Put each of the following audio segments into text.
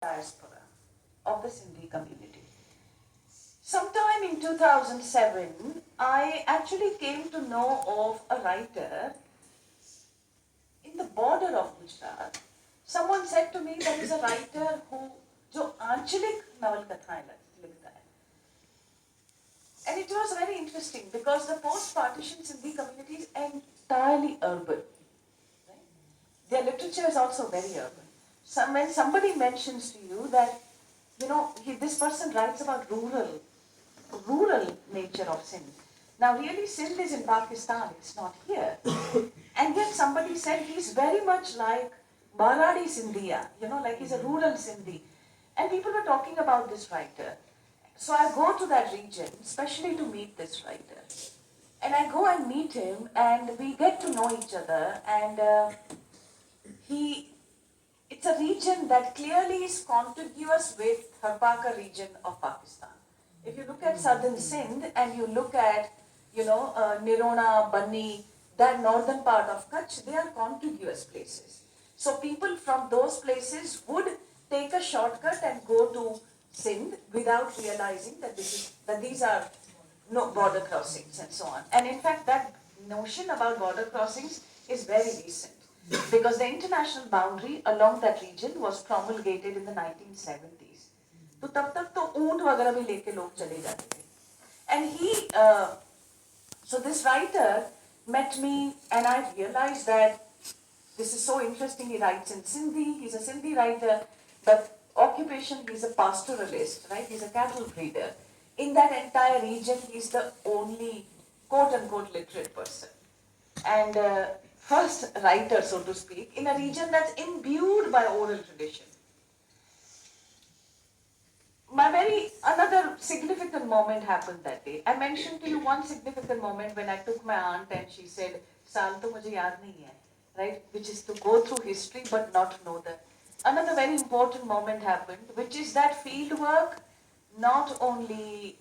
diaspora of the Sindhi community. Sometime in 2007, I actually came to know of a writer in the border of Gujarat. Someone said to me there is a writer who जो आंचलिक नवल कथाएं लिखता है. And it was very interesting because the post-partition Sindhi community is entirely urban. Right? Their literature is also very urban. When somebody mentions to you that, this person writes about rural nature of Sindh. Now, really, Sindh is in Pakistan, it's not here. And yet somebody said he's very much like Baradi Sindhiya, like he's a rural Sindhi. And people were talking about this writer. So I go to that region, especially to meet this writer. And I go and meet him, and we get to know each other. And it's a region that clearly is contiguous with Tharpaka region of Pakistan. If you look at southern Sindh and you look at, Nirona, Banni, that northern part of Kutch, they are contiguous places. So people from those places would take a shortcut and go to Sindh without realizing that these are no border crossings and so on. And in fact, that notion about border crossings is very recent because the international boundary along that region was promulgated in the 1970s. तो तब तक तो ऊंट वगैरह भी लेके लोग चले जाते थे. And so this writer met me, and I realized that this is so interesting. He writes in Sindhi. He's a Sindhi writer, but occupation, he's a pastoralist, right? He's a cattle breeder. In that entire region, he's the only quote-unquote literate person. And first writer, so to speak, in a region that's imbued by oral tradition. Another significant moment happened that day. I mentioned to you one significant moment when I took my aunt and she said, "Saal to mujhe yaad nahi hai," right? Which is to go through history but not know that. Another very important moment happened, which is that field work not only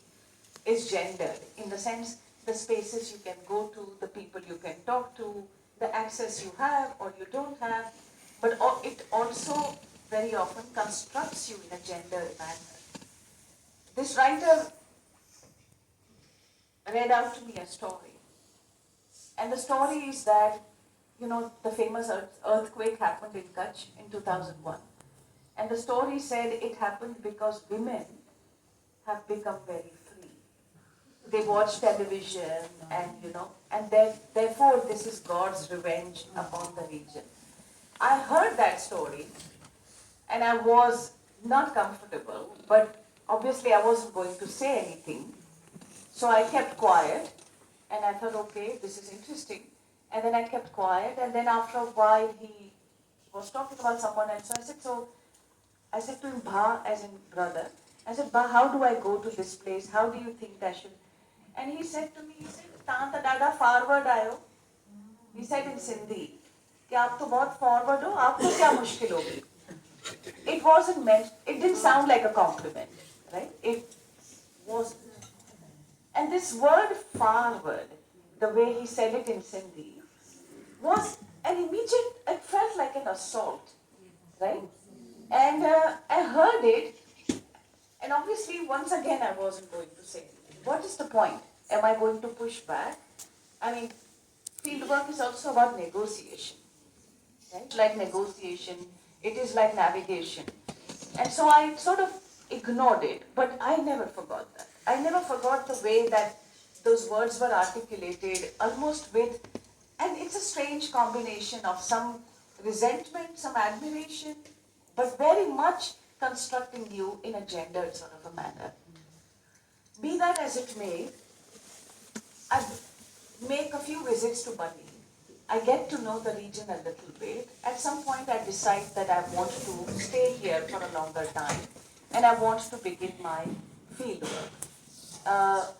is gendered, in the sense the spaces you can go to, the people you can talk to, the access you have or you don't have, but it also very often constructs you in a gendered manner. This writer read out to me a story. And the story is that, the famous earthquake happened in Kutch in 2001. And the story said it happened because women have become very free. They watch television and therefore this is God's revenge upon the region. I heard that story and I was not comfortable, but obviously I wasn't going to say anything. So I kept quiet and I thought, okay, this is interesting. And then I kept quiet, and then after a while he was talking about someone else. So I said to him, Bha, as in brother, I said, Bha, how do I go to this place? How do you think I should? And he said to me, Tanta dada forward ayo. He said in Sindhi, कि आप तो बहुत forward हो, आपको क्या मुश्किल होगी? It wasn't meant, it didn't sound like a compliment, right? It wasn't. And this word forward, the way he said it in Sindhi, was an immediate, it felt like an assault, right? And I heard it, and obviously once again I wasn't going to say anything. What is the point? Am I going to push back? I mean, fieldwork is also about negotiation, right? Like negotiation, it is like navigation. And so I sort of ignored it, but I never forgot that. I never forgot the way that those words were articulated, almost with, and it's a strange combination of some resentment, some admiration, but very much constructing you in a gendered sort of a manner. Be that as it may, I make a few visits to Banni. I get to know the region a little bit. At some point I decide that I want to stay here for a longer time and I want to begin my field work.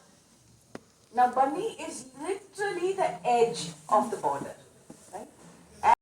Now Banni is literally the edge of the border.